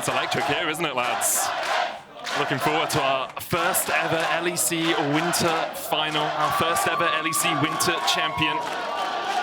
It's electric here, isn't it, lads? Looking forward to our first ever LEC Winter Final, our first ever LEC Winter Champion.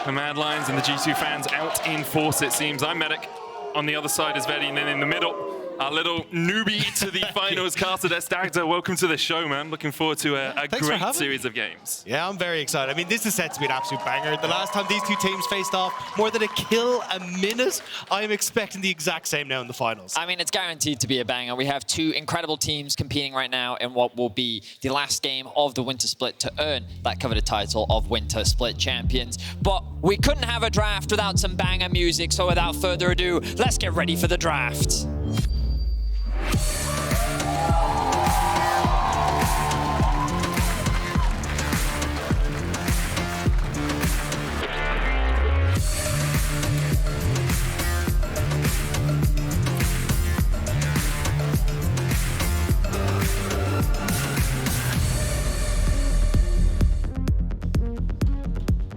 The Mad Lions and the G2 fans out in force, it seems. I'm Medic. On the other side is Vedi, and then in the middle, our little newbie to the finals, Dagda. Welcome to the show, man. Looking forward to a great series of games. Yeah, I'm very excited. I mean, this is set to be an absolute banger. The last time these two teams faced off, more than a kill a minute. I am expecting the exact same now in the finals. I mean, it's guaranteed to be a banger. We have two incredible teams competing right now in what will be the last game of the Winter Split to earn that coveted title of Winter Split champions. But we couldn't have a draft without some banger music, so without further ado, let's get ready for the draft.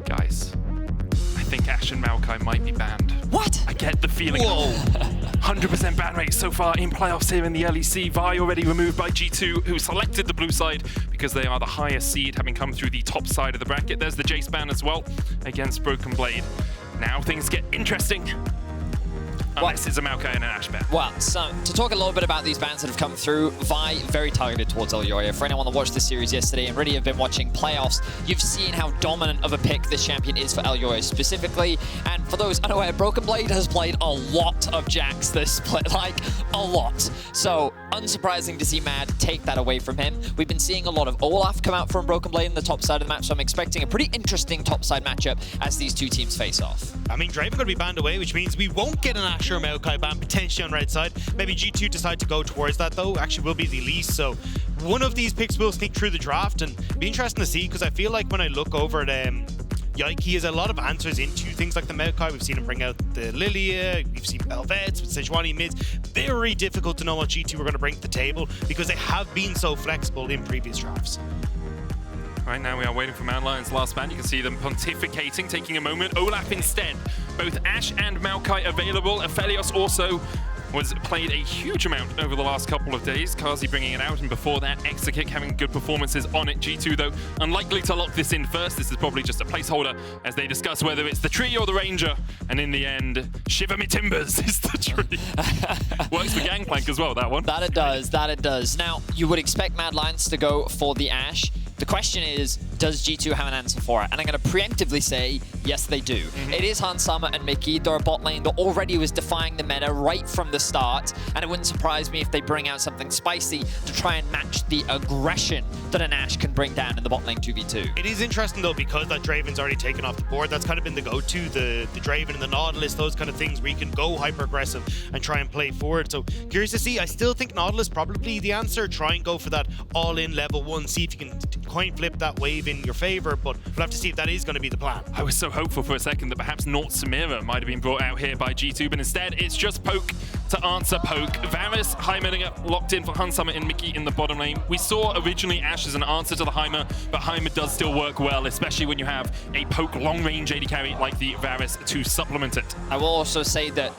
Guys, I think Ashe and Maokai might be banned. What? I get the feeling. Whoa. 100% ban rate so far in playoffs here in the LEC. Vi already removed by G2, who selected the blue side because they are the highest seed, having come through the top side of the bracket. There's the Jayce ban as well against BrokenBlade. Now things get interesting. Unless it's a Maokai and an Ashe ban. Well, so to talk a little bit about these bans that have come through, Vi very targeted towards Elyoya. For anyone that watched this series yesterday and really have been watching playoffs, you've seen how dominant of a pick this champion is for Elyoya specifically. And for those unaware, BrokenBlade has played a lot of Jax this split, like a lot. So unsurprising to see Mad take that away from him. We've been seeing a lot of Olaf come out from BrokenBlade in the top side of the match, so I'm expecting a pretty interesting top side matchup as these two teams face off. I mean, Draven going to be banned away, which means we won't get an Ashe or Maokai ban potentially on red side. Maybe G2 decide to go towards that though. Actually will be the least, so one of these picks will sneak through the draft, and be interesting to see, because I feel like when I look over at Yike, he has a lot of answers into things like the Maokai. We've seen him bring out the Elyoya, we've seen Belvets with Sejuani mids. Very difficult to know what G2 are going to bring to the table because they have been so flexible in previous drafts. Right now we are waiting for Mad Lions' last ban. You can see them pontificating, taking a moment. Olaf instead. Both Ashe and Maokai available. Aphelios also was played a huge amount over the last couple of days. Carzzy bringing it out, and before that, Exakick having good performances on it. G2, though, unlikely to lock this in first. This is probably just a placeholder as they discuss whether it's the tree or the ranger. And in the end, shiver me timbers is the tree. Works for Gangplank as well, that one. That it does, that it does. Now, you would expect Mad Lions to go for the Ashe. The question is, does G2 have an answer for it? And I'm going to preemptively say, yes, they do. It is Hansama and Mikyx. They're a bot lane that already was defying the meta right from the start, and it wouldn't surprise me if they bring out something spicy to try and match the aggression that an Ashe can bring down in the bot lane 2v2. It is interesting though, because that Draven's already taken off the board. That's kind of been the go-to, the Draven and the Nautilus, those kind of things where you can go hyper-aggressive and try and play forward. So curious to see. I still think Nautilus probably the answer. Try and go for that all-in level 1, see if you can coin flip that wave in your favor, but we'll have to see if that is going to be the plan. I was so hopeful for a second that perhaps Naught Samira might have been brought out here by G2, but instead it's just Poke to answer Poke. Varus, Heimerdinger locked in for Hansama and Mikyx in the bottom lane. We saw originally Ashe as an answer to the Heimer, but Heimer does still work well, especially when you have a Poke long-range AD carry like the Varus to supplement it. I will also say that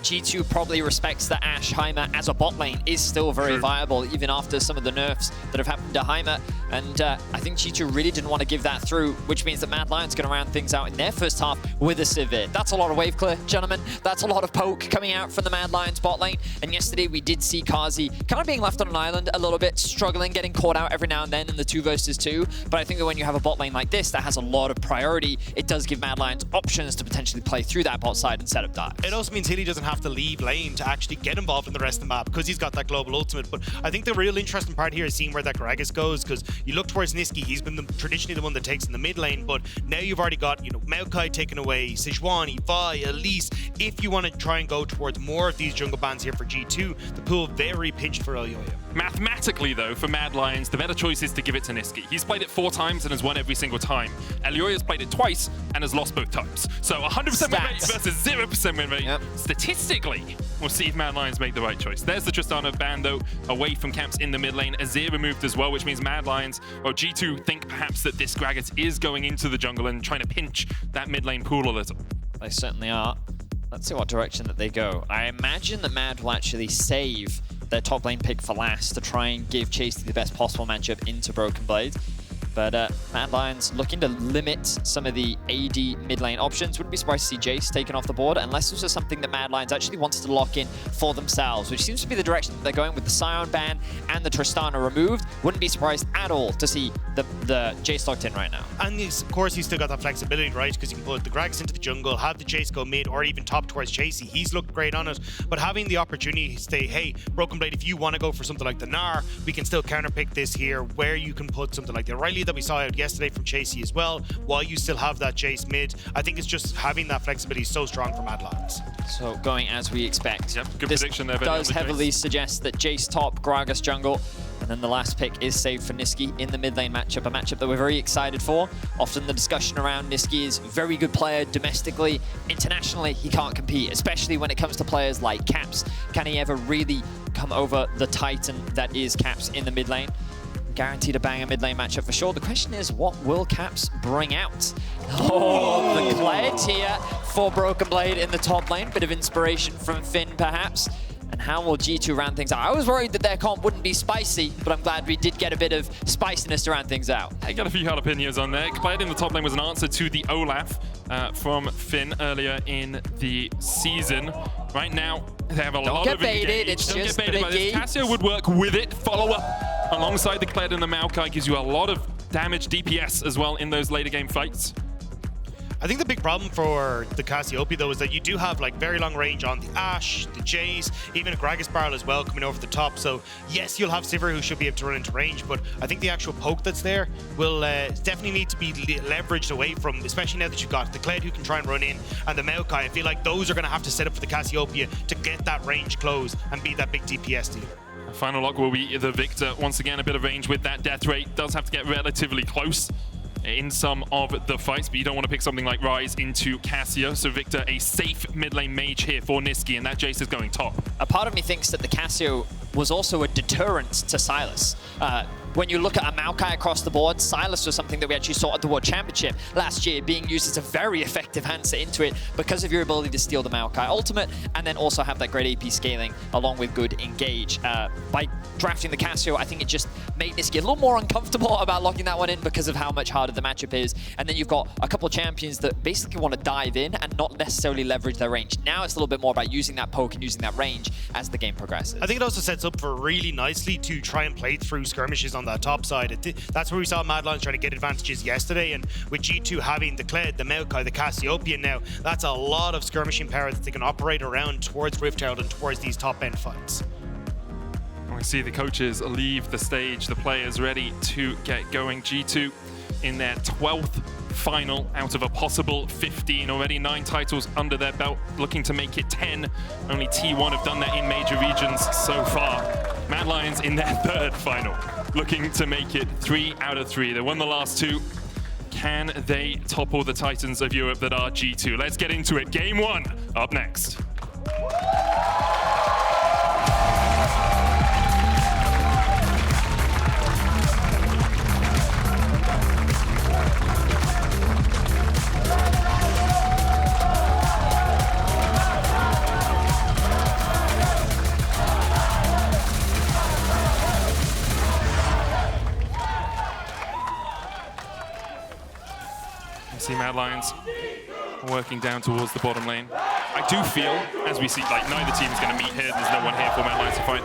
G2 probably respects that Ashe Heimer as a bot lane is still very viable, even after some of the nerfs that have happened to Heimer. And I think G2 really didn't want to give that through, which means that Mad Lions going to round things out in their first half with a Sivir. That's a lot of wave clear, gentlemen. That's a lot of poke coming out from the Mad Lions bot lane. And yesterday we did see Carzzy kind of being left on an island a little bit, struggling, getting caught out every now and then in the 2 versus 2. But I think that when you have a bot lane like this that has a lot of priority, it does give Mad Lions options to potentially play through that bot side instead of dive. It also means Hilly doesn't have to leave lane to actually get involved in the rest of the map because he's got that global ultimate. But I think the real interesting part here is seeing where that Gragas goes, because you look towards Nisqy, he's been traditionally the one that takes in the mid lane, but now you've already got, you know, Maokai taken away, Sejuani, Vi, Elise. If you want to try and go towards more of these jungle bans here for G2, the pool very pinched for Elyoya. Mathematically, though, for Mad Lions, the better choice is to give it to Nisqy. He's played it 4 times and has won every single time. Elyoya's played it twice and has lost both times. So 100% win rate versus 0% win rate. Yep. Statistically, we'll see if Mad Lions make the right choice. There's the Tristana ban, though, away from camps in the mid lane. Azir removed as well, which means Mad Lions, well, G2 think perhaps that this Gragas is going into the jungle and trying to pinch that mid lane pool a little. They certainly are. Let's see what direction that they go. I imagine that Mad will actually save their top lane pick for last to try and give Chasy the best possible matchup into BrokenBlade. But Mad Lions looking to limit some of the AD mid lane options. Wouldn't be surprised to see Jayce taken off the board unless this was something that Mad Lions actually wanted to lock in for themselves, which seems to be the direction that they're going with the Sion ban and the Tristana removed. Wouldn't be surprised at all to see the Jayce locked in right now. And of course, he's still got that flexibility, right? Because you can put the Gragas into the jungle, have the Jayce go mid, or even top towards Chasy. He's looked great on it. But having the opportunity to say, hey, BrokenBlade, if you want to go for something like the Gnar, we can still counterpick this here, where you can put something like the Riley that we saw out yesterday from Chasy as well, while you still have that Jayce mid. I think it's just having that flexibility so strong for Mad Lions. So going as we expect. Yep, good This prediction there. does heavily suggest that Jayce top, Gragas jungle, and then the last pick is saved for Nisqy in the mid lane matchup, a matchup that we're very excited for. Often the discussion around Nisqy is very good player domestically. Internationally, he can't compete, especially when it comes to players like Caps. Can he ever really come over the Titan that is Caps in the mid lane? Guaranteed a banger mid lane matchup for sure. The question is, what will Caps bring out? Oh, the Kled here for BrokenBlade in the top lane. Bit of inspiration from Finn, perhaps. And how will G2 round things out? I was worried that their comp wouldn't be spicy, but I'm glad we did get a bit of spiciness to round things out. I got a few jalapenos on there. Kled in the top lane was an answer to the Olaf from Finn earlier in the season. Right now, they have a lot of baited, it's Don't just get baited by this. Cassio would work with it. Follow up alongside the Kled and the Maokai gives you a lot of damage DPS as well in those later game fights. I think the big problem for the Cassiopeia, though, is that you do have like very long range on the Ashe, the Jayce, even a Gragas barrel as well coming over the top. So yes, you'll have Sivir who should be able to run into range, but I think the actual poke that's there will definitely need to be leveraged away from, especially now that you've got the Kled who can try and run in, and the Maokai. I feel like those are going to have to set up for the Cassiopeia to get that range close and be that big DPS deal. Final lock will be the Viktor. Once again, a bit of range with that death rate. Does have to get relatively close in some of the fights, but you don't want to pick something like Rise into Cassio. So Viktor, a safe mid lane mage here for Nisqy, and that Jayce is going top. A part of me thinks that the Cassio was also a deterrent to Sylas. When you look at a Maokai across the board, Sylas was something that we actually saw at the World Championship last year, being used as a very effective answer into it because of your ability to steal the Maokai ultimate and then also have that great AP scaling along with good engage. By drafting the Cassio, I think it just made Nisqy a little more uncomfortable about locking that one in because of how much harder the matchup is. And then you've got a couple of champions that basically want to dive in and not necessarily leverage their range. Now it's a little bit more about using that poke and using that range as the game progresses. I think it also sets up for really nicely to try and play through skirmishes on that top side. That's where we saw Mad Lions trying to get advantages yesterday, and with G2 having the Kled, the Maokai, the Cassiopeia now, that's a lot of skirmishing power that they can operate around towards Rift Herald and towards these top end fights. We see the coaches leave the stage, the players ready to get going. G2 in their 12th final out of a possible 15. Already 9 titles under their belt, looking to make it 10. Only T1 have done that in major regions so far. Mad Lions in their 3rd final, looking to make it 3 out of 3. They won the last 2. Can they topple the Titans of Europe that are G2? Let's get into it. Game 1 up next. See Mad Lions working down towards the bottom lane. I do feel, as we see, like neither team is going to meet here. There's no one here for Mad Lions to fight.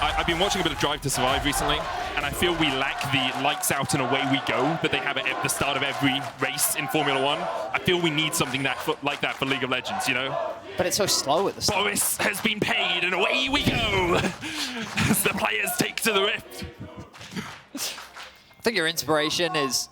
I've been watching a bit of Drive to Survive recently, and I feel we lack the lights out and away we go that they have at the start of every race in Formula 1. I feel we need something like that for League of Legends, you know? But it's so slow at the start. Boris has been paid, and away we go as the players take to the Rift. I think your inspiration is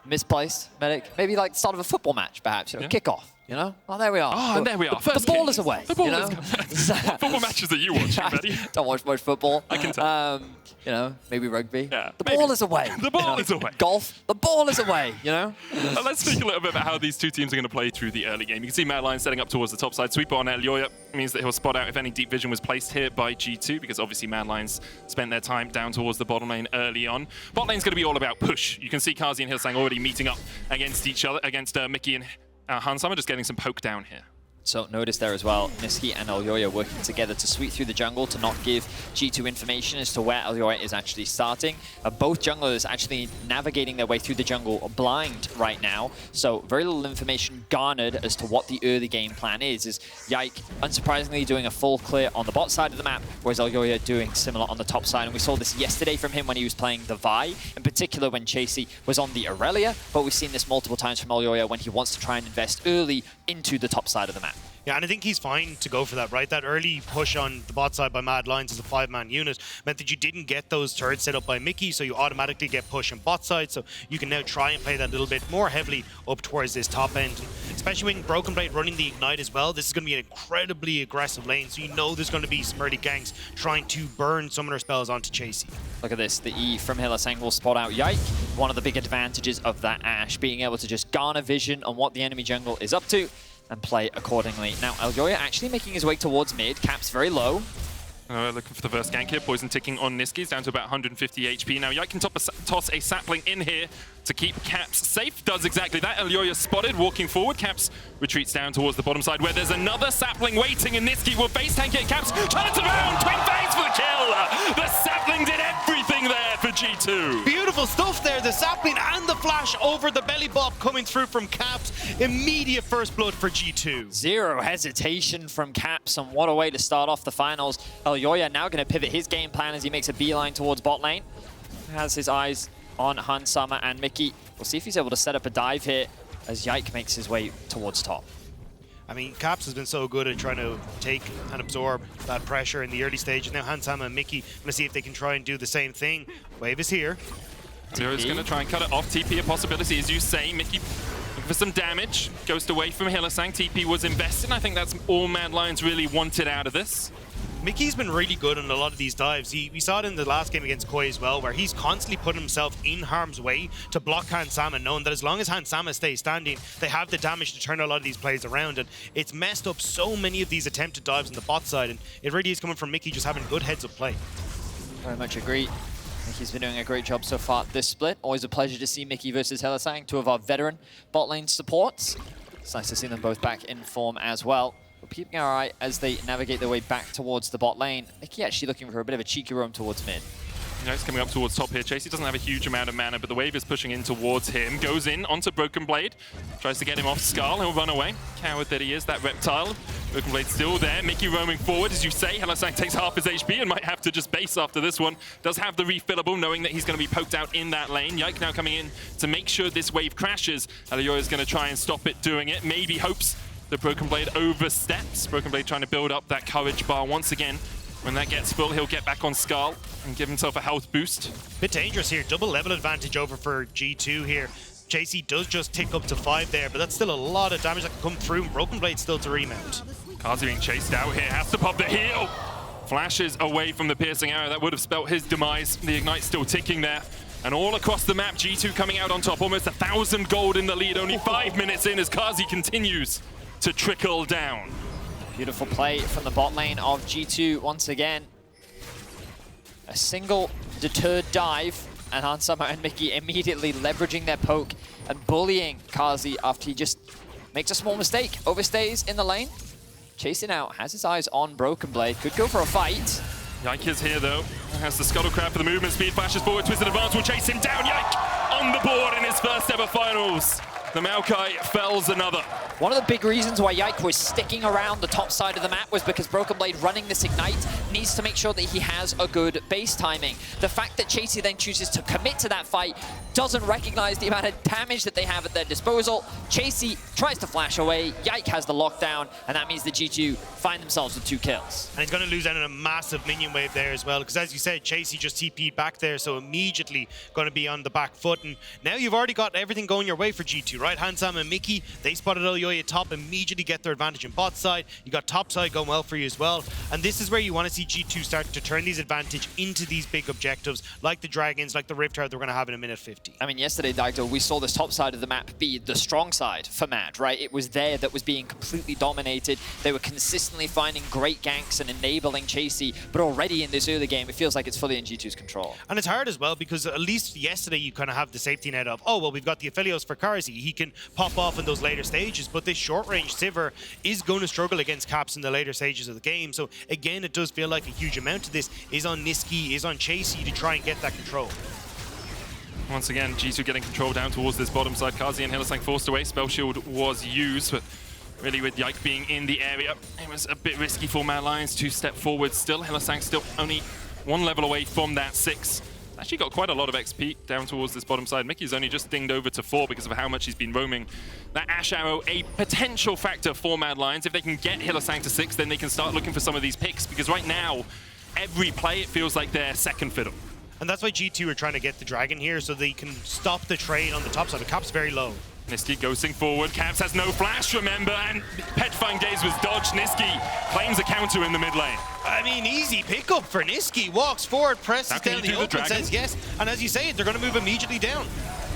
misplaced, Medic. Maybe like the start of a football match, perhaps. You know, kickoff. You know? Oh, there we are. Oh, and there we are. The ball is away. The ball is What football matches that you watch, Betty? Don't watch much football. I can tell. You know, maybe rugby. Yeah, the ball is away. The ball is away. Golf. The ball is away, you know? Let's speak a little bit about how these two teams are going to play through the early game. You can see Mad Lions setting up towards the top side. Sweeper on Elyoya means that he'll spot out if any deep vision was placed here by G2, because obviously Mad Lions spent their time down towards the bottom lane early on. Bot lane's going to be all about push. You can see Carzzy and Hylissang already meeting up against each other, against Mikyx and Hansama, just getting some poke down here. So notice there as well, Nisqy and Elyoya working together to sweep through the jungle to not give G2 information as to where Elyoya is actually starting. Both junglers actually navigating their way through the jungle blind right now. So very little information garnered as to what the early game plan is. Yike, unsurprisingly, doing a full clear on the bot side of the map, whereas Elyoya doing similar on the top side. And we saw this yesterday from him when he was playing the Vi, in particular when Chasy was on the Aurelia, but we've seen this multiple times from Elyoya when he wants to try and invest early into the top side of the map. Yeah, and I think he's fine to go for that, right? That early push on the bot side by Mad Lions as a 5-man unit meant that you didn't get those turrets set up by Mikyx, so you automatically get push on bot side, so you can now try and play that a little bit more heavily up towards this top end. Especially when BrokenBlade running the Ignite as well, this is going to be an incredibly aggressive lane, so you know there's going to be some early ganks trying to burn summoner spells onto Chasy. Look at this, the E from Hylissang will spot out Yike. One of the big advantages of that Ashe, being able to just garner vision on what the enemy jungle is up to, and play accordingly. Now, Elyoya actually making his way towards mid. Cap's very low. Looking for the first gank here. Poison ticking on Nisqy. He's down to about 150 HP. Now, Yike can toss a sapling in here to keep Caps safe. Does exactly that. Elyoya spotted, walking forward. Caps retreats down towards the bottom side, where there's another sapling waiting, and Nisqy will base tank it. Caps trying to down. Twin Fangs for the kill. The sapling did everything there for G2. Beautiful stuff there. The sapling and the flash over the belly bop coming through from Caps. Immediate first blood for G2. Zero hesitation from Caps, and what a way to start off the finals. Elyoya now going to pivot his game plan as he makes a beeline towards bot lane. Has his eyes on Hansama and Mikyx. We'll see if he's able to set up a dive here as Yike makes his way towards top. I mean, Caps has been so good at trying to take and absorb that pressure in the early stages. Now Hansama and Mikyx going to see if they can try and do the same thing. Wave is here. Elyoya's going to try and cut it off. TP a possibility, as you say. Mikyx looking for some damage. Goes away from Hylissang. TP was invested. I think that's all Mad Lions really wanted out of this. Mikyx's been really good on a lot of these dives. We saw it in the last game against Koi as well, where he's constantly putting himself in harm's way to block Hansama, knowing that as long as Hansama stays standing, they have the damage to turn a lot of these plays around. And it's messed up so many of these attempted dives on the bot side, and it really is coming from Mikyx just having good heads-up play. Very much agree. Mikyx's been doing a great job so far this split. Always a pleasure to see Mikyx versus Hylissang, two of our veteran bot lane supports. It's nice to see them both back in form as well. We're keeping our eye as they navigate their way back towards the bot lane. Mikyx actually looking for a bit of a cheeky roam towards mid. He's coming up towards top here. Chasy doesn't have a huge amount of mana, but the wave is pushing in towards him. Goes in onto BrokenBlade. Tries to get him off Skull. He'll run away. Coward that he is, that reptile. BrokenBlade still there. Mikyx roaming forward, as you say. Hylissang takes half his HP and might have to just base after this one. Does have the refillable, knowing that he's going to be poked out in that lane. Yike now coming in to make sure this wave crashes. Elyoya's going to try and stop it doing it. Maybe hopes that BrokenBlade oversteps. BrokenBlade trying to build up that courage bar once again. When that gets full, he'll get back on Skull and give himself a health boost. Bit dangerous here. Double level advantage over for G2 here. Chasy does just tick up to 5 there, but that's still a lot of damage that can come through. BrokenBlade still to remount. Carzzy being chased out here. Has to pop the heal. Flashes away from the piercing arrow. That would have spelt his demise. The Ignite still ticking there. And all across the map, G2 coming out on top. Almost 1,000 gold in the lead. Only 5 minutes in as Carzzy continues to trickle down. Beautiful play from the bot lane of G2 once again. A single deterred dive, and Hansama and Mikyx immediately leveraging their poke and bullying Carzzy after he just makes a small mistake, overstays in the lane. Chasing out, has his eyes on BrokenBlade, could go for a fight. Yike is here though, has the Scuttlecraft for the movement speed, flashes forward, Twisted Advance will chase him down. Yike on the board in his first ever finals. The Maokai fells another. One of the big reasons why Yike was sticking around the top side of the map was because BrokenBlade running this Ignite needs to make sure that he has a good base timing. The fact that Chasy then chooses to commit to that fight doesn't recognize the amount of damage that they have at their disposal. Chasy tries to flash away, Yike has the lockdown, and that means the G2 find themselves with 2 kills. And he's going to lose out on a massive minion wave there as well, because as you said, Chasy just TP'd back there, so immediately going to be on the back foot. And now you've already got everything going your way for G2, right? Hansama and Mikyx, they spotted Elyoya top, immediately get their advantage in bot side. You got top side going well for you as well. And this is where you want to see G2 start to turn these advantage into these big objectives, like the Dragons, like the Rift Tower they're going to have in a minute 50. I mean, yesterday, Dagda, we saw this top side of the map be the strong side for Mad, right? It was there that was being completely dominated. They were consistently finding great ganks and enabling Chasy, but already in this early game, it feels like it's fully in G2's control. And it's hard as well, because at least yesterday you kind of have the safety net of, oh, well, we've got the Aphelios for Carzzy. He can pop off in those later stages. But but this short-range Sivir is going to struggle against Caps in the later stages of the game. So again, it does feel like a huge amount of this is on Nisqy, is on Chasy to try and get that control. Once again, G2 getting control down towards this bottom side. Carzzy and Hylissang forced away. Spell Shield was used, but really with Yike being in the area, it was a bit risky for Mad Lions to step forward still. Hylissang still only 1 level away from that 6. Actually got quite a lot of XP down towards this bottom side. Mikyx's only just dinged over to 4 because of how much he's been roaming. That Ashe arrow, a potential factor for Mad Lions. If they can get Hylissang to 6, then they can start looking for some of these picks, because right now, every play, it feels like their second fiddle. And that's why G2 are trying to get the Dragon here so they can stop the trade on the top side. The Cap's very low. Nisqy ghosting forward. Caps has no flash, remember, and Petrifying Gaze was dodged. Nisqy claims a counter in the mid lane. I mean, easy pickup for Nisqy. Walks forward, presses down the open, says yes. And as you say, they're going to move immediately down.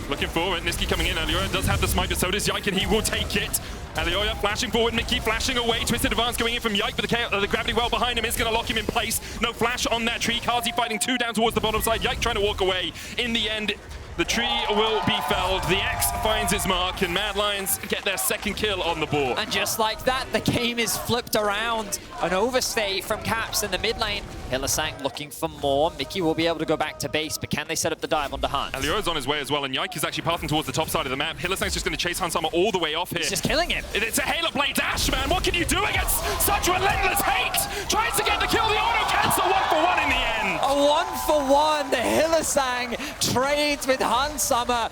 Looking forward, Nisqy coming in. Elyoya does have the smite, but so does Yike, and he will take it. Elyoya flashing forward, Mikyx flashing away. Twisted advance going in from Yike, but the gravity well behind him is going to lock him in place. No flash on that tree. Carzzy fighting 2 down towards the bottom side. Yike trying to walk away. In the end, the tree will be felled. The X finds his mark, and Mad Lions get their second kill on the board. And just like that, the game is flipped around. An overstay from Caps in the mid lane. Hylissang looking for more. Mikyx will be able to go back to base, but can they set up the dive onto Hans? Elyoya's on his way as well, and Yike is actually passing towards the top side of the map. Hylissang's just going to chase Hansama all the way off here. He's just killing him. It's a Halo Blade dash, man. What can you do against such relentless hate? Tries to get the kill, the auto cancel, 1-for-1 in the end. A 1-for-1. The Hylissang trades with Hansama.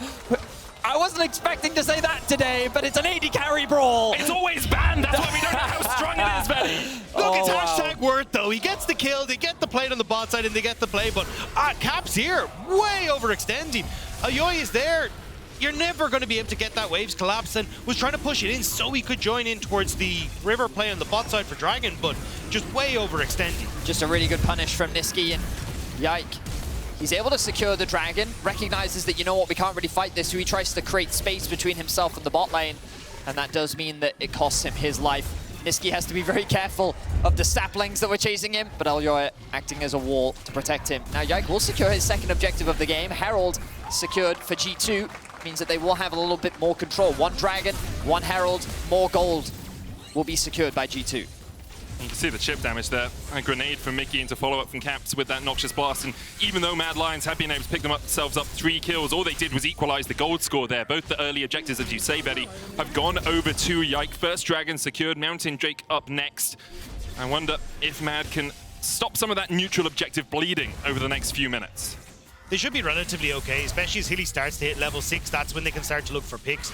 I wasn't expecting to say that today, but it's an AD carry brawl. It's always banned. That's why we don't know how strong it is, Vedi. Look, it's hashtag worth, though. He gets the kill, they get the plate on the bot side, and they get the play, but Caps here, way overextending. Elyoya is there. You're never going to be able to get that waves collapse, and was trying to push it in so he could join in towards the river play on the bot side for Dragon, but just way overextending. Just a really good punish from Nisqy, and Yike. He's able to secure the Dragon, recognizes that, you know what, we can't really fight this, so he tries to create space between himself and the bot lane, and that does mean that it costs him his life. Nisqy has to be very careful of the saplings that were chasing him, but Elyoya acting as a wall to protect him. Now Yike will secure his second objective of the game. Herald secured for G2, means that they will have a little bit more control. 1 Dragon, 1 Herald, more gold will be secured by G2. You can see the chip damage there. A grenade from Mikyx into follow-up from Caps with that Noxious Blast. And even though Mad Lions have been able to pick themselves up 3 kills, all they did was equalize the gold score there. Both the early objectives, as you say, Vedi, have gone over to Yike. First Dragon secured, Mountain Drake up next. I wonder if Mad can stop some of that neutral objective bleeding over the next few minutes. They should be relatively okay, especially as Hilly starts to hit level 6. That's when they can start to look for picks.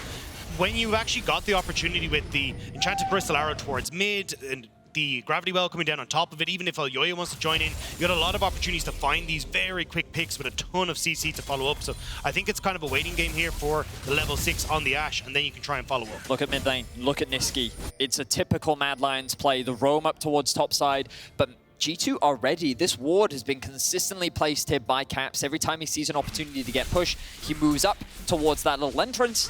When you've actually got the opportunity with the Enchanted Crystal Arrow towards mid, and the Gravity Well coming down on top of it, even if Elyoya wants to join in, you got a lot of opportunities to find these very quick picks with a ton of CC to follow up. So I think it's kind of a waiting game here for the level 6 on the Ashe, and then you can try and follow up. Look at mid lane, look at Nisqy. It's a typical Mad Lions play, the roam up towards top side, but G2 are ready. This ward has been consistently placed here by Caps. Every time he sees an opportunity to get push, he moves up towards that little entrance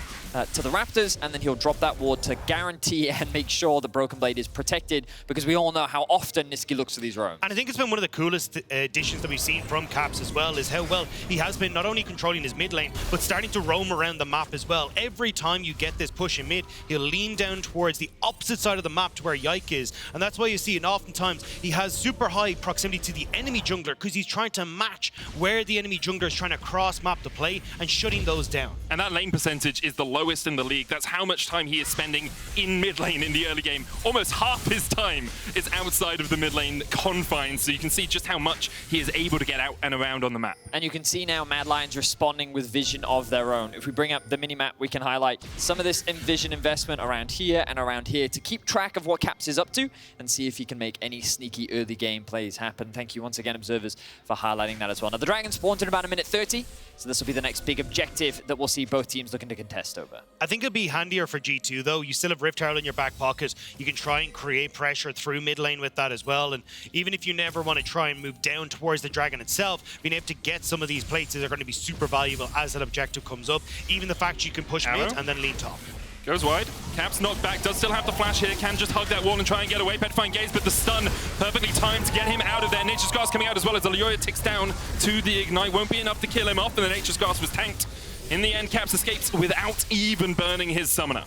to the Raptors, and then he'll drop that ward to guarantee and make sure the BrokenBlade is protected, because we all know how often Nisqy looks to these roams. And I think it's been one of the coolest additions that we've seen from Caps as well, is how well he has been not only controlling his mid lane, but starting to roam around the map as well. Every time you get this push in mid, he'll lean down towards the opposite side of the map to where Yike is, and that's why you see, and oftentimes he has super high proximity to the enemy jungler, because he's trying to match where the enemy jungler is trying to cross map to play and shutting those down. And that lane percentage is the lowest in the league. That's how much time he is spending in mid lane in the early game. Almost half his time is outside of the mid lane confines, so you can see just how much he is able to get out and around on the map. And you can see now Mad Lions responding with vision of their own. If we bring up the minimap, we can highlight some of this vision investment around here and around here to keep track of what Caps is up to and see if he can make any sneaky early game plays happen. Thank you once again, observers, for highlighting that as well. Now, the Dragon spawned in about 1:30, so this will be the next big objective that we'll see both teams looking to contest over. I think it'll be handier for G2, though. You still have Rift Herald in your back pocket. You can try and create pressure through mid lane with that as well. And even if you never want to try and move down towards the Dragon itself, being able to get some of these plates are going to be super valuable as that objective comes up. Even the fact you can push mid and then lean top. Goes wide. Caps knocked back, does still have the flash here, can just hug that wall and try and get away. Petrifying Gaze, but the stun perfectly timed to get him out of there. Nature's Grasp coming out as well as Elyoya ticks down to the Ignite. Won't be enough to kill him off, and the Nature's Grasp was tanked. In the end, Caps escapes without even burning his summoner.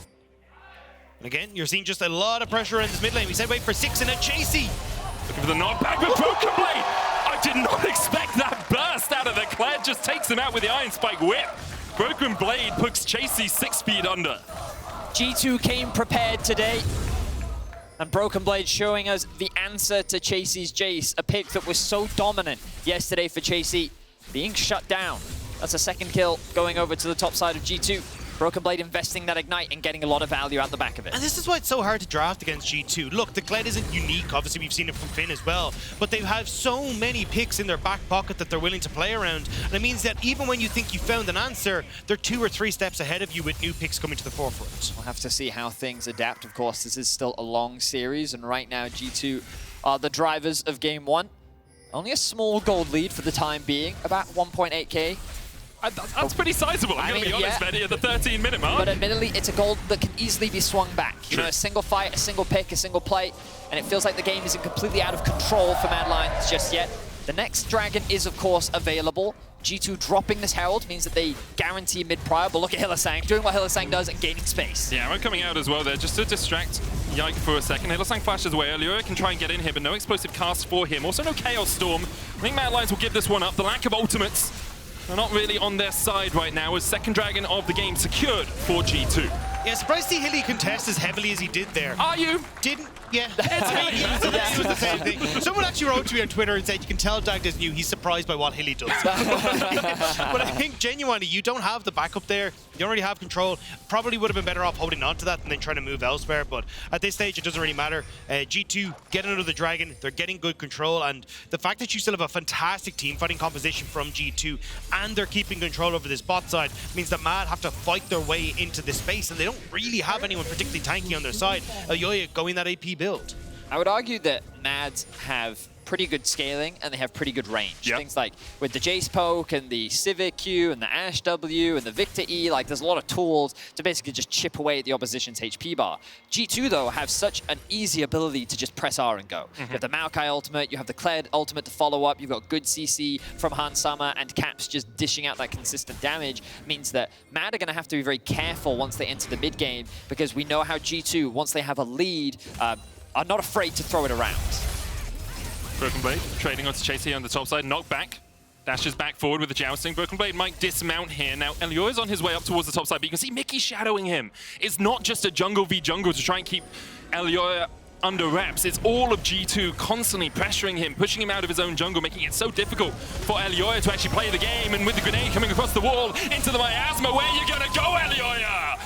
And again, you're seeing just a lot of pressure in this mid lane. We said wait for 6 and a Chasy. Looking for the knockback with BrokenBlade. I did not expect that burst out of the Kled. Just takes him out with the Iron Spike whip. BrokenBlade puts Chasy 6 feet under. G2 came prepared today. And BrokenBlade showing us the answer to Chasy's Jayce, a pick that was so dominant yesterday for Chasy, being shut down. That's a second kill going over to the top side of G2. BrokenBlade investing that Ignite and getting a lot of value out the back of it. And this is why it's so hard to draft against G2. Look, the Kled isn't unique. Obviously, we've seen it from Finn as well. But they have so many picks in their back pocket that they're willing to play around. And it means that even when you think you found an answer, they're 2 or 3 steps ahead of you with new picks coming to the forefront. We'll have to see how things adapt. Of course, this is still a long series. And right now, G2 are the drivers of Game 1. Only a small gold lead for the time being, about 1.8k. That's pretty sizable, I'm going to be honest, Vedi, at the 13-minute mark. But admittedly, it's a gold that can easily be swung back. You know, a single fight, a single pick, a single play, and it feels like the game isn't completely out of control for Mad Lions just yet. The next Dragon is, of course, available. G2 dropping this Herald means that they guarantee mid-prior, but look at Hylissang, doing what Hylissang does and gaining space. Yeah, we're coming out as well there, just to distract Yike for a second. Hylissang flashes away. Elyoya can try and get in here, but no explosive cast for him. Also no Chaos Storm. I think Mad Lions will give this one up. The lack of ultimates are not really on their side right now, as second Dragon of the game secured for G2. Yeah, surprised to see Hilly contest as heavily as he did there. Are you? Didn't? Yeah. It was the same thing. Someone actually wrote to me on Twitter and said, you can tell Dagda's new, he's surprised by what Hilly does. But I think genuinely, you don't have the backup there. You don't really have control. Probably would have been better off holding on to that and then trying to move elsewhere. But at this stage, it doesn't really matter. G2 getting under the Dragon. They're getting good control. And the fact that you still have a fantastic team fighting composition from G2 and they're keeping control over this bot side means that Mad have to fight their way into this space. And they don't really have anyone particularly tanky on their side. Elyoya going that AP build. I would argue that Mads have pretty good scaling and they have pretty good range. Yep. Things like with the Jayce poke and the Sivir Q and the Ashe W and the Viktor E, like there's a lot of tools to basically just chip away at the opposition's HP bar. G2 though have such an easy ability to just press R and go. You have the Maokai ultimate, you have the Kled ultimate to follow up, you've got good CC from Hansama and Caps just dishing out that consistent damage, means that Mad are going to have to be very careful once they enter the mid game, because we know how G2, once they have a lead, are not afraid to throw it around. BrokenBlade trading onto Chasy on the top side, knocked back. Dashes back forward with the jousting. BrokenBlade might dismount here. Now, Elyoya's on his way up towards the top side, but you can see Mikyx shadowing him. It's not just a jungle v jungle to try and keep Elyoya under wraps. It's all of G2 constantly pressuring him, pushing him out of his own jungle, making it so difficult for Elyoya to actually play the game. And with the grenade coming across the wall into the miasma, where you gonna go, Elyoya?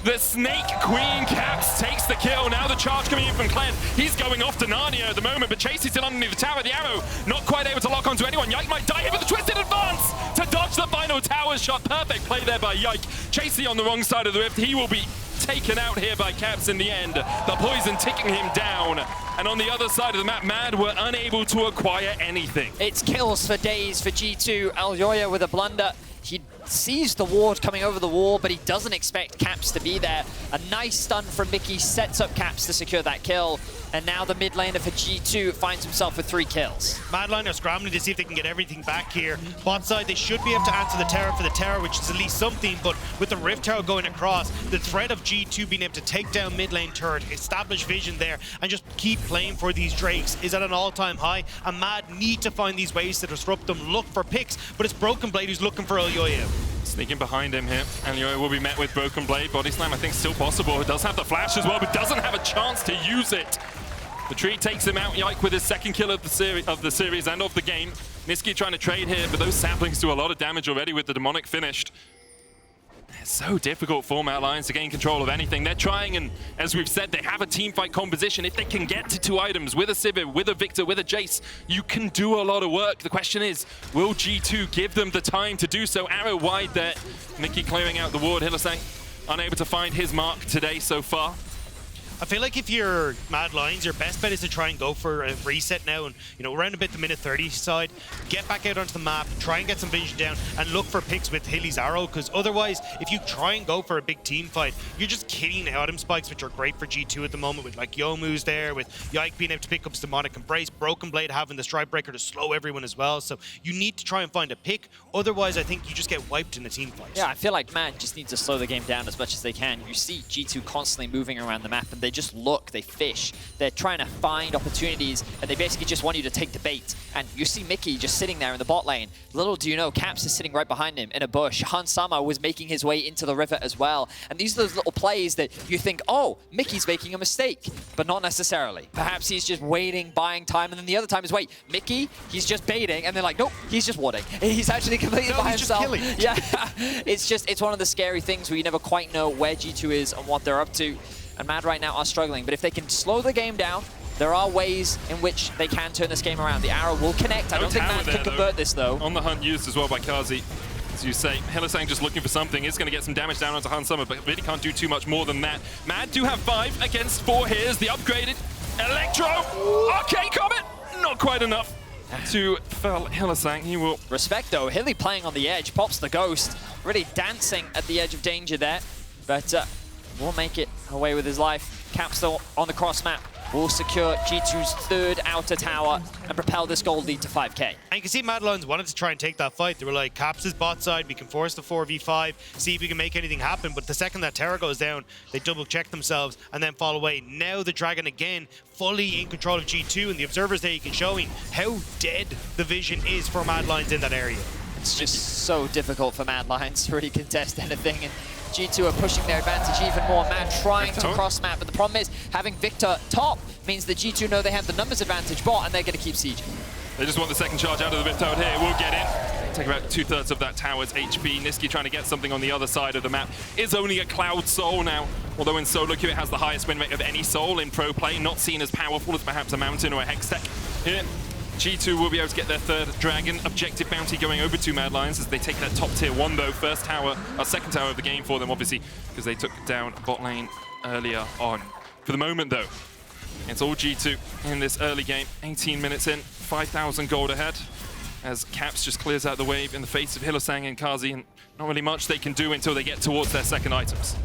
The Snake Queen Caps takes the kill. Now the charge coming in from Kled. He's going off to Narnia at the moment, but Chasey's still underneath the tower. The arrow not quite able to lock onto anyone. Yike might die here with the twisted advance to dodge the final tower shot. Perfect play there by Yike. Chasey on the wrong side of the rift. He will be taken out here by Caps in the end. The poison ticking him down. And on the other side of the map, Mad were unable to acquire anything. It's kills for days for G2. Elyoya with a blunder. He sees the ward coming over the wall, but he doesn't expect Caps to be there. A nice stun from Mikyx sets up Caps to secure that kill. And now the mid laner for G2 finds himself with 3 kills. Madline are scrambling to see if they can get everything back here. Bot side, they should be able to answer the tower for the tower, which is at least something, but with the Rift Tower going across, the threat of G2 being able to take down mid lane turret, establish vision there, and just keep playing for these Drakes is at an all-time high, and Mad need to find these ways to disrupt them, look for picks, but it's BrokenBlade who's looking for Elyoya. Sneaking behind him here. Elyoya will be met with BrokenBlade. Body slam, I think, still possible. It does have the flash as well, but doesn't have a chance to use it. The tree takes him out. Yike with his second kill of the series and of the game. Nisqy trying to trade here, but those saplings do a lot of damage already with the demonic finished. It's so difficult for Mad Lions to gain control of anything. They're trying, and as we've said, they have a team fight composition. If they can get to 2 items with a Sivir, with a Viktor, with a Jayce, you can do a lot of work. The question is, will G2 give them the time to do so? Arrow wide there. Mikyx clearing out the ward. Hylissang unable to find his mark today so far. I feel like if you're Mad Lions, your best bet is to try and go for a reset now and, you know, around a bit the minute 30 side, get back out onto the map, try and get some vision down and look for picks with Hilly's arrow, because otherwise, if you try and go for a big team fight, you're just killing item spikes, which are great for G2 at the moment, with like Youmu's there, with Yike being able to pick up Demonic Embrace, BrokenBlade having the Stride Breaker to slow everyone as well. So you need to try and find a pick, otherwise I think you just get wiped in a team fight. Yeah, I feel like Mad just need to slow the game down as much as they can. You see G2 constantly moving around the map and they just look, they fish. They're trying to find opportunities and they basically just want you to take the bait. And you see Mikyx just sitting there in the bot lane. Little do you know, Caps is sitting right behind him in a bush. Hansama was making his way into the river as well. And these are those little plays that you think, oh, Mickey's making a mistake, but not necessarily. Perhaps he's just waiting, buying time, and then the other time is, wait, Mikyx, he's just baiting, and they're like, nope, he's just warding. He's actually completely by himself. Just killing. Yeah, it's one of the scary things where you never quite know where G2 is and what they're up to. And Mad right now are struggling, but if they can slow the game down, there are ways in which they can turn this game around. The arrow will connect. I don't think Mad can convert this, though. On the hunt used as well by Carzzy. As you say, Hylissang just looking for something. It's going to get some damage down onto Hansama, but really can't do too much more than that. Mad do have 5 against 4. Here's the upgraded Electro. Arcane Comet! Not quite enough to fell Hylissang. He will... Respect, though. Hilly playing on the edge, pops the Ghost. Really dancing at the edge of danger there. But will make it away with his life. Caps, though, on the cross map, will secure G2's 3rd outer tower and propel this gold lead to 5k. And you can see Mad Lions wanted to try and take that fight. They were like, Caps is bot side, we can force the 4v5, see if we can make anything happen. But the second that tower goes down, they double check themselves and then fall away. Now the Dragon again, fully in control of G2, and the observers there you can showing how dead the vision is for Mad Lions in that area. It's just so difficult for Mad Lions to really contest anything. And G2 are pushing their advantage even more. Mad trying to cross map, but the problem is having Viktor top means that G2 know they have the numbers advantage bot and they're going to keep sieging. They just want the second charge out of the Rift Tower here. We'll get in. Take about 2/3 of that tower's HP. Nisqy trying to get something on the other side of the map. Is only a Cloud Soul now. Although in solo queue it has the highest win rate of any Soul in pro play. Not seen as powerful as perhaps a Mountain or a Hex Tech. Here, G2 will be able to get their 3rd Dragon objective bounty going over to Mad Lions as they take that top tier 1 though. First tower, second tower of the game for them obviously because they took down bot lane earlier on. For the moment though, it's all G2 in this early game. 18 minutes in, 5,000 gold ahead as Caps just clears out the wave in the face of Hylissang and Carzzy, and not really much they can do until they get towards their second items.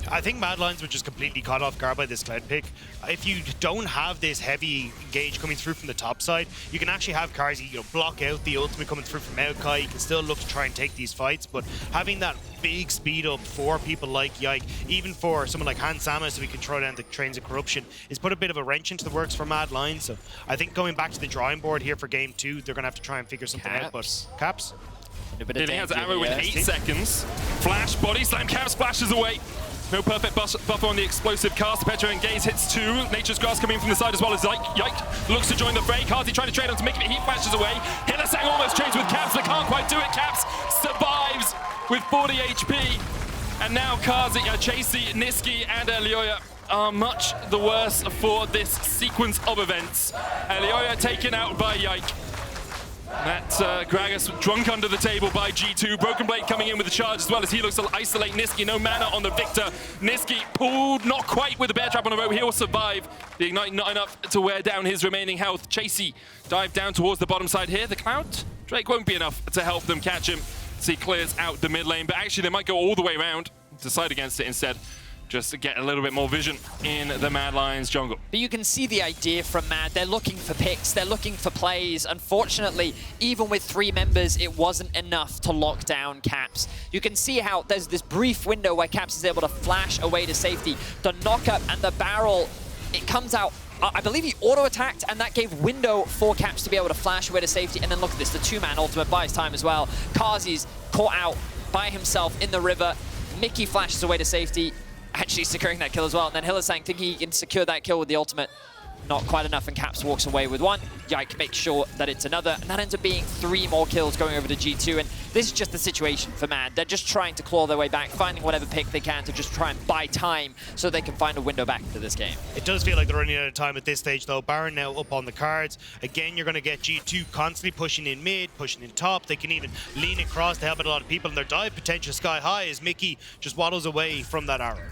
I think Mad Lions were just completely caught off guard by this Kled pick. If you don't have this heavy engage coming through from the top side, you can actually have Carzzy, you know, block out the ultimate coming through from Maokai. You can still look to try and take these fights, but having that big speed up for people like Yike, even for someone like Hansama, so we can throw down the Trains of Corruption, is put a bit of a wrench into the works for Mad Lions. So I think going back to the drawing board here for game 2, they're going to have to try and figure something out. But Caps? He has arrow in 8 seconds. Flash, body slam, Caps splashes away. No perfect buffer on the explosive cast. Petro and Gaze hits 2. Nature's Grass coming from the side as well as Yike looks to join the fray. Carzzy trying to trade onto Mikyx, but he flashes away. Hylissang almost trades with Caps. They can't quite do it. Caps survives with 40 HP. And now Carzzy, Chasy, Nisqy, and Elyoya are much the worse for this sequence of events. Elyoya taken out by Yike. That Gragas drunk under the table by G2. BrokenBlade coming in with the charge as well as he looks to isolate Nisqy. No mana on the Viktor. Nisqy pulled, not quite with the bear trap on the rope. He will survive. The Ignite not enough to wear down his remaining health. Chasy dive down towards the bottom side here. The Cloud Drake won't be enough to help them catch him. So he clears out the mid lane, but actually they might go all the way around. Decide against it instead. Just to get a little bit more vision in the Mad Lions jungle. But you can see the idea from Mad. They're looking for picks, they're looking for plays. Unfortunately, even with 3 members, it wasn't enough to lock down Caps. You can see how there's this brief window where Caps is able to flash away to safety. The knockup and the barrel, it comes out. I believe he auto-attacked, and that gave window for Caps to be able to flash away to safety. And then look at this, the 2-man ultimate buys time as well. Carzzy's caught out by himself in the river. Mikyx flashes away to safety, actually securing that kill as well. And then Hylissang thinking he can secure that kill with the ultimate. Not quite enough, and Caps walks away with 1. Yike makes sure that it's another, and that ends up being 3 more kills going over to G2. And this is just the situation for Mad. They're just trying to claw their way back, finding whatever pick they can to just try and buy time so they can find a window back into this game. It does feel like they're running out of time at this stage, though. Baron now up on the cards. Again, you're going to get G2 constantly pushing in mid, pushing in top. They can even lean across to help out a lot of people, and their dive potential sky high as Mikyx just waddles away from that arrow.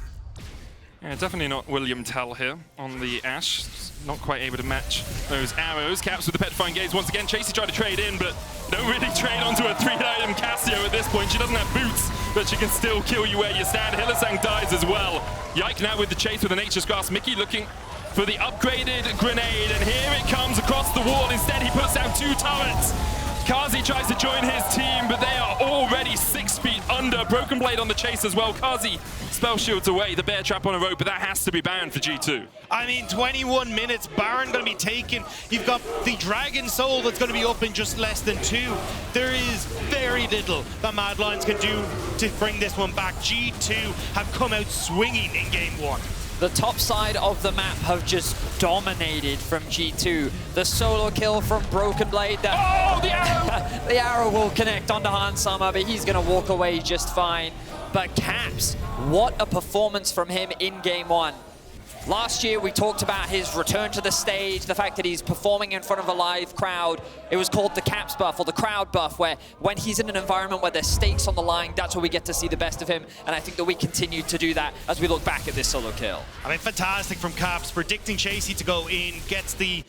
Yeah, definitely not William Tell here on the Ashe. Not quite able to match those arrows. Caps with the petrifying gaze once again. Chasy tried to trade in, but don't really trade onto a 3-item Cassio at this point. She doesn't have boots, but she can still kill you where you stand. Hylissang dies as well. Yike now with the chase with the Nature's Grasp. Mikyx looking for the upgraded grenade, and here it comes across the wall. Instead, he puts down 2 turrets. Carzzy tries to join his team, but they are already 6 feet under. BrokenBlade on the chase as well. Carzzy spell shields away, the bear trap on a rope, but that has to be banned for G2. I mean, 21 minutes, Baron going to be taken. You've got the Dragon Soul that's going to be up in just less than 2. There is very little that Mad Lions can do to bring this one back. G2 have come out swinging in game 1. The top side of the map have just dominated from G2. The solo kill from BrokenBlade. Oh, the arrow! The arrow will connect onto Hansama, but he's going to walk away just fine. But Caps, what a performance from him in game 1. Last year, we talked about his return to the stage, the fact that he's performing in front of a live crowd. It was called the Caps buff or the crowd buff, where when he's in an environment where there's stakes on the line, that's where we get to see the best of him. And I think that we continue to do that as we look back at this solo kill. I mean, fantastic from Caps, predicting Chasy to go in, gets the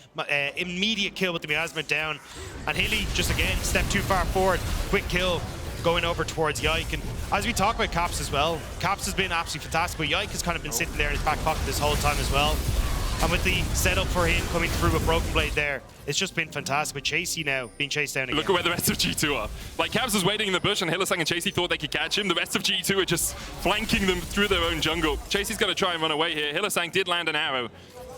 immediate kill with the miasma down. And Hilly, just again, step too far forward, quick kill, going over towards Yike. And as we talk about Caps as well, Caps has been absolutely fantastic, but Yike has kind of been sitting there in his back pocket this whole time as well. And with the setup for him coming through with BrokenBlade there, it's just been fantastic. With Chasy now being chased down again. Look at where the rest of G2 are. Like, Caps was waiting in the bush and Hylissang and Chasy thought they could catch him. The rest of G2 are just flanking them through their own jungle. Chasy's going to try and run away here. Hylissang did land an arrow.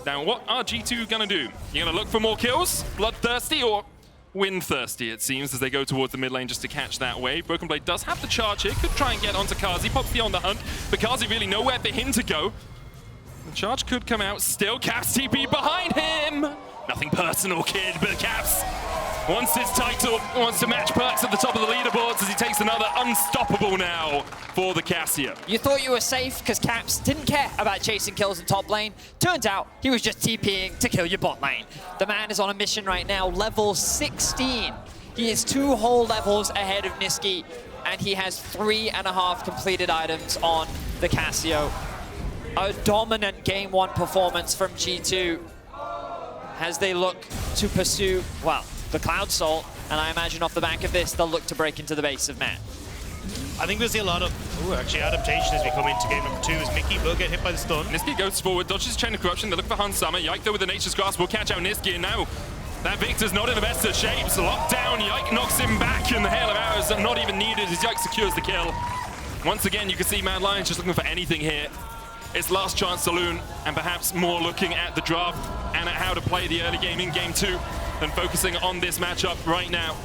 Now, what are G2 going to do? You're going to look for more kills? Bloodthirsty or win-thirsty, it seems, as they go towards the mid lane just to catch that wave. BrokenBlade does have the charge here. Could try and get onto Carzzy. Pops beyond the hunt, but Carzzy really nowhere for him to go. The charge could come out. Still Caps TP behind him. Nothing personal, kid, but Caps wants his title, wants to match Perks at the top of the leaderboards as he takes another unstoppable now for the Cassio. You thought you were safe because Caps didn't care about chasing kills in top lane. Turns out he was just TPing to kill your bot lane. The man is on a mission right now, level 16. He is 2 whole levels ahead of Nisqy, and he has 3.5 completed items on the Cassio. A dominant game 1 performance from G2 as they look to pursue, well, the Cloud Soul, and I imagine off the back of this, they'll look to break into the base of Matt. I think we'll see a lot of, actually, adaptation as we come into game number 2, as Mikyx will get hit by the stun. Nisqy goes forward, dodges Chain of Corruption, they look for Hansama. Yike, though, with the Nature's Grasp will catch out Nisqy, and now that Viktor's not in the best of shapes. Locked down, Yike knocks him back, and the hail of arrows are not even needed as Yike secures the kill. Once again, you can see Mad Lions just looking for anything here. It's last chance saloon, and perhaps more looking at the draft and at how to play the early game in game 2 than focusing on this matchup right now.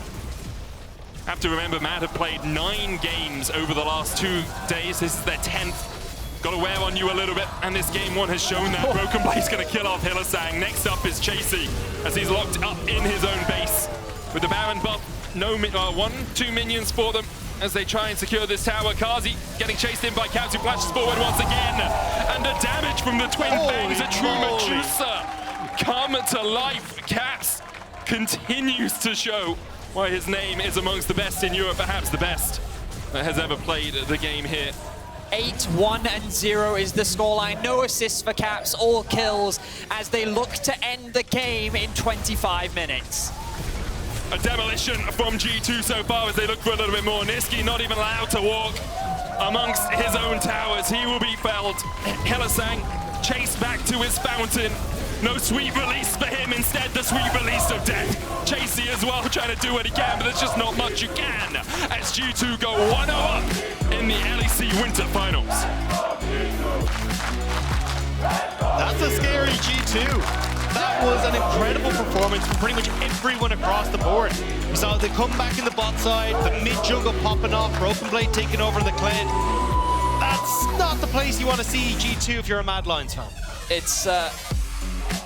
Have to remember, Mad have played 9 games over the last 2 days. This is their 10th. Got to wear on you a little bit, and this game 1 has shown that. BrokenBlade's going to kill off Hylissang. Next up is Chasy, as he's locked up in his own base. With the Baron buff, no 1-2 minions for them as they try and secure this tower. Carzzy getting chased in by Caps, who flashes forward once again. And the damage from the twin bangs, a true Medusa come to life. Caps continues to show why his name is amongst the best in Europe, perhaps the best that has ever played the game here. 8-1-0 is the scoreline. No assists for Caps, all kills as they look to end the game in 25 minutes. A demolition from G2 so far as they look for a little bit more. Nisqy not even allowed to walk amongst his own towers. He will be felled. Hylissang chased back to his fountain. No sweet release for him, instead the sweet release of death. Chasy as well, trying to do what he can, but there's just not much you can as G2 go 1-0 up in the LEC Winter Finals. That's a scary G2. That was an incredible performance from pretty much everyone across the board. We saw the comeback in the bot side, the mid-jungle popping off, BrokenBlade taking over the Kled. That's not the place you want to see G2 if you're a Mad Lions fan. It's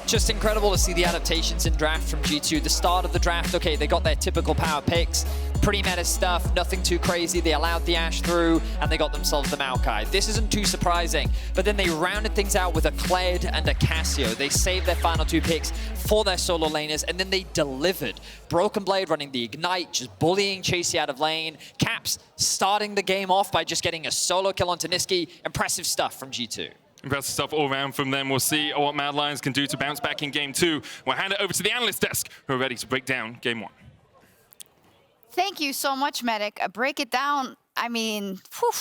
just incredible to see the adaptations in draft from G2. The start of the draft, okay, they got their typical power picks, pretty meta stuff, nothing too crazy. They allowed the Ashe through, and they got themselves the Maokai. This isn't too surprising, but then they rounded things out with a Kled and a Cassio. They saved their final 2 picks for their solo laners, and then they delivered. BrokenBlade running the Ignite, just bullying Chasy out of lane. Caps starting the game off by just getting a solo kill onto Nisqy. Impressive stuff from G2. Impressive stuff all around from them. We'll see what Mad Lions can do to bounce back in game 2. We'll hand it over to the analyst desk, who are ready to break down game 1. Thank you so much, Medic. Break it down. I mean, whew.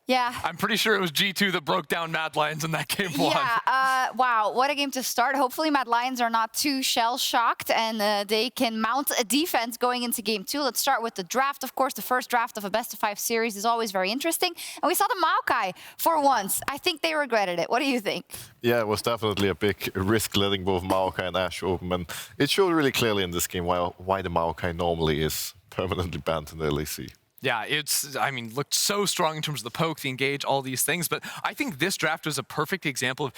Yeah. I'm pretty sure it was G2 that broke down Mad Lions in that game 1. Yeah, wow, what a game to start. Hopefully Mad Lions are not too shell-shocked and they can mount a defense going into game 2. Let's start with the draft. Of course, the first draft of a best-of-5 series is always very interesting. And we saw the Maokai for once. I think they regretted it. What do you think? Yeah, it was definitely a big risk letting both Maokai and Ashe open. And it showed really clearly in this game why the Maokai normally is permanently banned in the LEC. Yeah, looked so strong in terms of the poke, the engage, all these things. But I think this draft was a perfect example of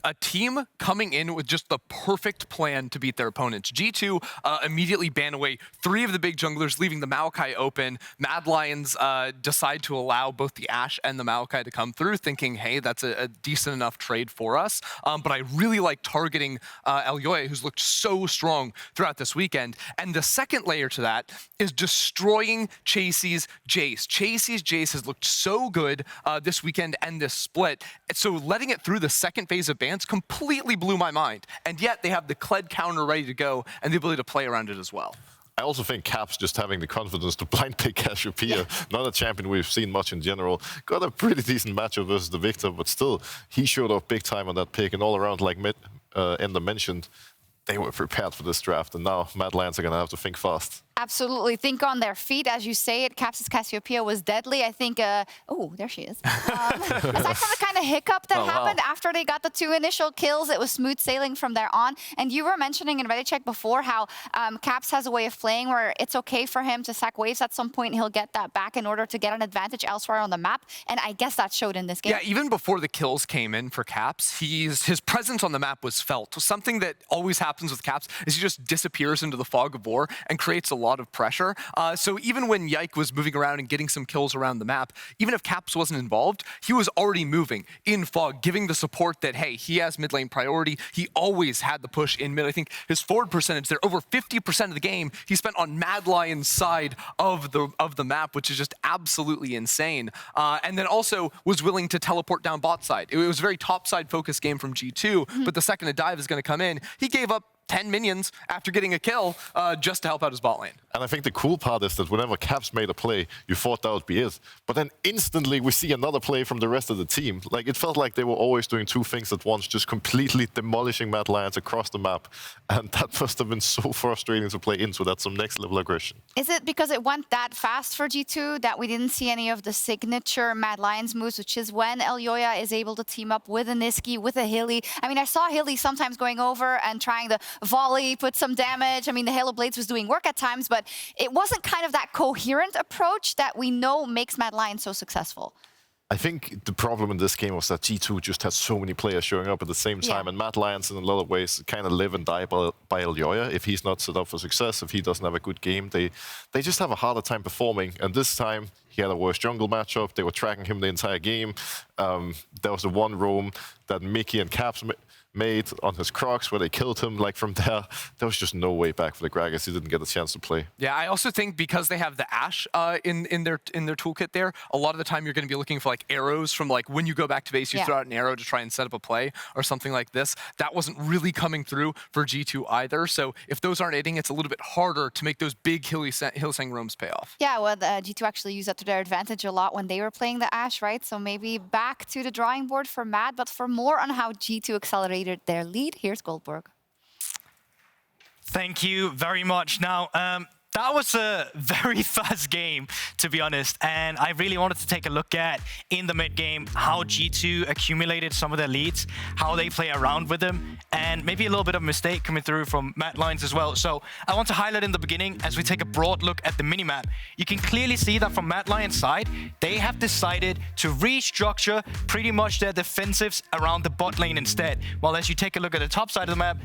a team coming in with just the perfect plan to beat their opponents. G2 immediately ban away 3 of the big junglers, leaving the Maokai open. Mad Lions decide to allow both the Ashe and the Maokai to come through, thinking, hey, that's a decent enough trade for us. But I really like targeting Elyoya, who's looked so strong throughout this weekend. And the second layer to that is destroying Chasy's Jayce. Chasy's Jayce has looked so good this weekend and this split. So letting it through the second phase of bans completely blew my mind. And yet they have the Kled counter ready to go and the ability to play around it as well. I also think Caps just having the confidence to blind pick Cassiopeia, not a champion we've seen much in general, got a pretty decent matchup versus the Viktor, but still, he showed up big time on that pick, and all around, like Ender mentioned, they were prepared for this draft, and now Mad Lions are going to have to think fast. Absolutely. Think on their feet. As you say it, Caps' Cassiopeia was deadly. I think, oh, there she is. Aside from the kind of hiccup that happened after they got the 2 initial kills, it was smooth sailing from there on. And you were mentioning in Vedius before how Caps has a way of playing where it's okay for him to sack waves at some point. He'll get that back in order to get an advantage elsewhere on the map. And I guess that showed in this game. Yeah, even before the kills came in for Caps, his presence on the map was felt. Something that always happens with Caps is he just disappears into the fog of war and creates a lot of pressure. So even when Yike was moving around and getting some kills around the map, even if Caps wasn't involved, he was already moving in fog, giving the support that, hey, he has mid lane priority. He always had the push in mid. I think his forward percentage there, over 50% of the game, he spent on Mad Lion's side of the map, which is just absolutely insane. And then also was willing to teleport down bot side. It was a very top side focused game from G2, but the second a dive is going to come in, he gave up 10 minions after getting a kill just to help out his bot lane. And I think the cool part is that whenever Caps made a play, you thought that would be it. But then instantly we see another play from the rest of the team. Like, it felt like they were always doing 2 things at once, just completely demolishing Mad Lions across the map. And that must have been so frustrating to play into. That's some next level aggression. Is it because it went that fast for G2 that we didn't see any of the signature Mad Lions moves, which is when Elyoya is able to team up with a Nisqy, with a Hilly? I mean, I saw Hilly sometimes going over and trying the volley, put some damage. I mean, the Halo Blades was doing work at times, but it wasn't kind of that coherent approach that we know makes Mad Lions so successful. I think the problem in this game was that G2 just had so many players showing up at the same time, and Mad Lions in a lot of ways kind of live and die by Elyoya. If he's not set up for success, if he doesn't have a good game, they just have a harder time performing. And this time, he had a worse jungle matchup. They were tracking him the entire game. There was the one roam that Mikyx and Caps made on his Crocs where they killed him. Like, from there was just no way back for the Gragas. He didn't get a chance to play. Yeah, I also think because they have the Ashe in their toolkit there, a lot of the time you're going to be looking for like arrows from like when you go back to base, you throw out an arrow to try and set up a play or something like this. That wasn't really coming through for G2 either. So if those aren't hitting, it's a little bit harder to make those big Hylissang roams pay off. Yeah, well, G2 actually used that to their advantage a lot when they were playing the Ashe, right? So maybe back to the drawing board for Mad, but for more on how G2 accelerated their lead, here's Guldborg. Thank you very much. Now, that was a very fast game, to be honest, and I really wanted to take a look at, in the mid-game, how G2 accumulated some of their leads, how they play around with them, and maybe a little bit of mistake coming through from Mad Lions as well. So I want to highlight in the beginning, as we take a broad look at the minimap, you can clearly see that from Mad Lions' side, they have decided to restructure pretty much their defensives around the bot lane instead. While as you take a look at the top side of the map,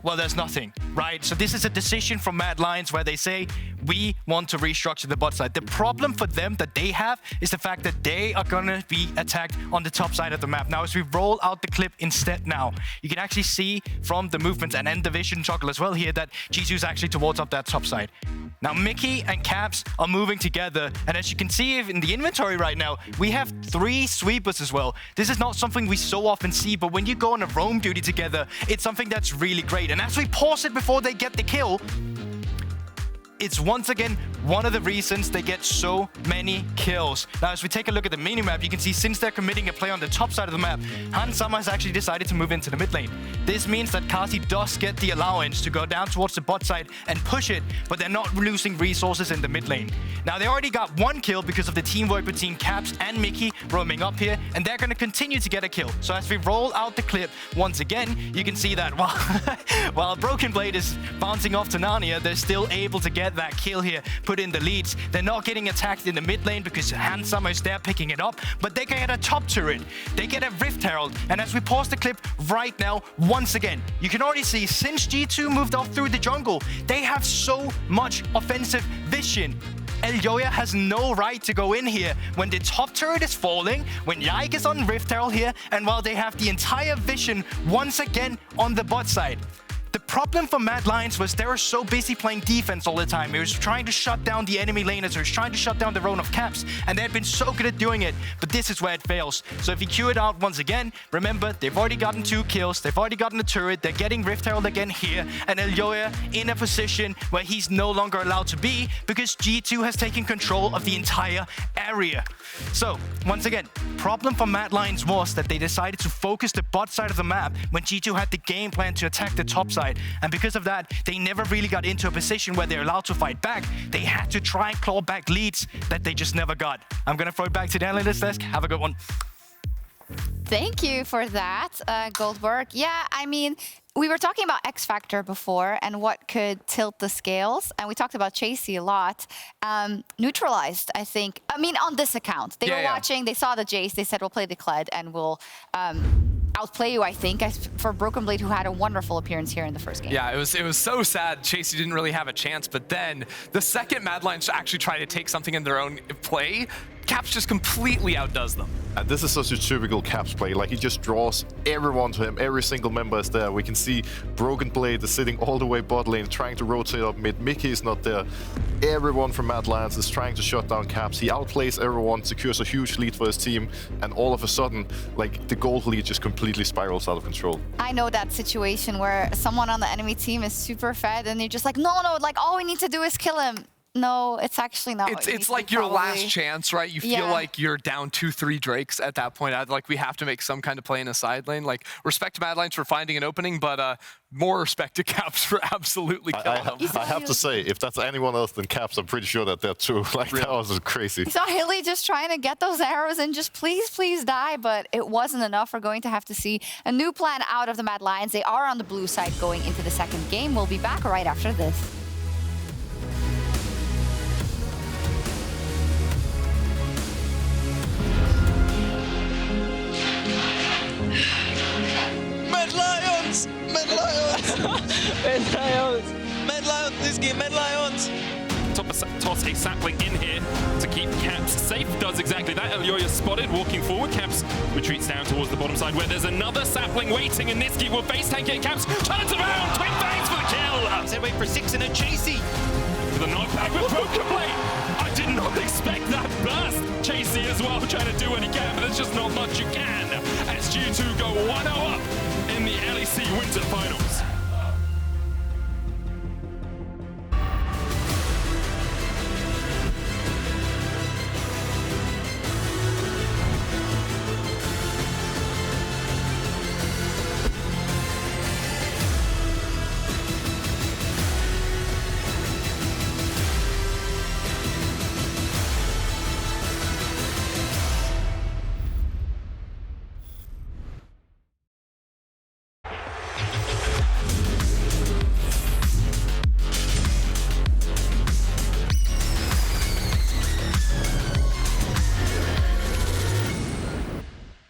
well, there's nothing, right? So this is a decision from Mad Lions where they say, we want to restructure the bot side. The problem for them that they have is the fact that they are gonna be attacked on the top side of the map. Now, as we roll out the clip instead now, you can actually see from the movements and end the vision toggle as well here that G2 is actually towards up that top side. Now, Mikyx and Caps are moving together, and as you can see in the inventory right now, we have 3 sweepers as well. This is not something we so often see, but when you go on a roam duty together, it's something that's really great. And as we pause it before they get the kill, it's once again one of the reasons they get so many kills. Now, as we take a look at the minimap, you can see since they're committing a play on the top side of the map, Hylissang has actually decided to move into the mid lane. This means that Carzzy does get the allowance to go down towards the bot side and push it, but they're not losing resources in the mid lane. Now, they already got 1 kill because of the teamwork between Caps and Mikyx roaming up here, and they're going to continue to get a kill. So as we roll out the clip once again, you can see that while BrokenBlade is bouncing off to Narnia, they're still able to get that kill here, put in the leads. They're not getting attacked in the mid lane because Hylissang is there picking it up, but they get a top turret. They get a Rift Herald, and as we pause the clip right now, once again, you can already see since G2 moved off through the jungle, they have so much offensive vision. Elyoya has no right to go in here when the top turret is falling, when Yike is on Rift Herald here, and while they have the entire vision once again on the bot side. The problem for Mad Lions was they were so busy playing defense all the time. He was trying to shut down the enemy laners. He was trying to shut down the run of Caps, and they had been so good at doing it, but this is where it fails. So if you queue it out once again, remember, they've already gotten 2 kills. They've already gotten a turret. They're getting Rift Herald again here, and Elyoya in a position where he's no longer allowed to be because G2 has taken control of the entire area. So, once again, problem for Mad Lions was that they decided to focus the bot side of the map when G2 had the game plan to attack the top side. And because of that, they never really got into a position where they're allowed to fight back. They had to try and claw back leads that they just never got. I'm going to throw it back to the analyst desk. Have a good one. Thank you for that, Guldborg. Yeah, I mean, we were talking about X Factor before and what could tilt the scales, and we talked about Chasy a lot. Neutralized, I think. I mean, on this account, they were watching, they saw the Jayce, they said, we'll play the Kled and we'll outplay you, I think, for BrokenBlade, who had a wonderful appearance here in the first game. Yeah, it was so sad. Chasy didn't really have a chance, but then the second Mad Lions actually try to take something in their own play, Caps just completely outdoes them. And this is such a typical Caps play. Like, he just draws everyone to him. Every single member is there. We can see BrokenBlade is sitting all the way bot lane, trying to rotate up mid. Mikyx is not there. Everyone from Mad Lions is trying to shut down Caps. He outplays everyone, secures a huge lead for his team, and all of a sudden, like, the gold lead just completely spirals out of control. I know that situation where someone on the enemy team is super fed, and you're just like, no, like, all we need to do is kill him. No, it's actually not. It's like your last chance, right? You feel like you're down 2-3 Drakes at that point. Like, we have to make some kind of play in a side lane. Like, respect to Mad Lions for finding an opening, but more respect to Caps for absolutely killing them. I have to say, if that's anyone else than Caps, I'm pretty sure that they're too. Like, that was crazy. You saw Hilly just trying to get those arrows and just please die, but it wasn't enough. We're going to have to see a new plan out of the Mad Lions. They are on the blue side going into the second game. We'll be back right after this. Mad Lions! Mad Lions! Mad Lions! Mad Lions! Nisqy, Mad Lions! Toss a sapling in here to keep Caps safe. Does exactly that. Elyoya spotted, walking forward. Caps retreats down towards the bottom side where there's another sapling waiting, and Nisqy will face tank it. Caps turns around. Twin bangs for the kill. They wait for 6 and a Chasy. The knockback with BrokenBlade. I did not expect that burst. Chasy as well, trying to do what he can, but there's just not much you can. As G2 go 1-0 up in the LEC Winter Finals.